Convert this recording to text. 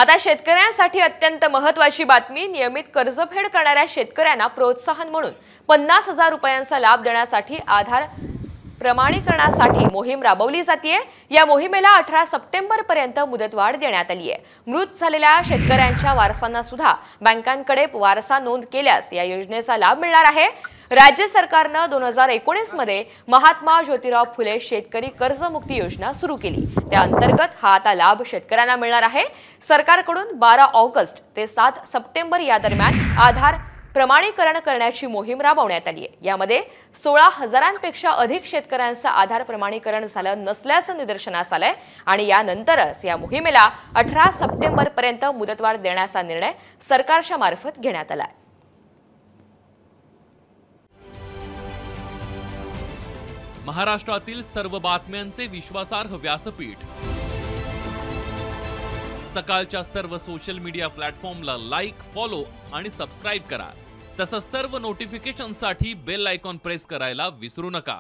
आता शेतकऱ्यांसाठी अत्यंत महत्त्वाची बातमी। नियमित कर्जफेड करणाऱ्या शेतकऱ्यांना प्रोत्साहन म्हणून 50,000 रुपयांचा लाभ देण्यासाठी आधार प्रमाणीकरणासाठी मोहीम राबवली जाते। या मोहिमेला 18 सप्टेंबर पर्यंत मुदतवाढ देण्यात आली आहे। मृत झालेल्या शेतकऱ्यांच्या वारसांना सुद्धा बँकांकडे वारसा नोंद केल्यास या योजनेचा लाभ मिळणार आहे। राज्य सरकारने 2019 मध्ये महात्मा ज्योतिराव फुले शेतकरी कर्जमुक्ती योजना सुरू केली। त्या अंतर्गत हा आता लाभ शेतकऱ्यांना मिळणार आहे। सरकारकडून 12 ऑगस्ट ते 7 सप्टेंबर या दरम्यान आधार प्रमाणीकरण करण्याची मोहीम राबवण्यात आली आहे। यामध्ये 16,000पेक्षा अधिक शेतकऱ्यांचं आधार प्रमाणीकरण झालं नसल्याचं निदर्शनास आलंय आणि यानंतरच या मोहिमेला 18 सप्टेंबर पर्यंत मुदतवाढ देण्याचा निर्णय सरकारच्या मार्फत घेण्यात आलाय। महाराष्ट्रातील सर्व बातम्यांचे विश्वासार्ह व्यासपीठ, सकाळच्या सर्व सोशल मीडिया प्लॅटफॉर्मला लाईक, फॉलो आणि सबस्क्राइब करा। तसंच सर्व नोटिफिकेशनसाठी बेल आयकॉन प्रेस करायला विसरू नका।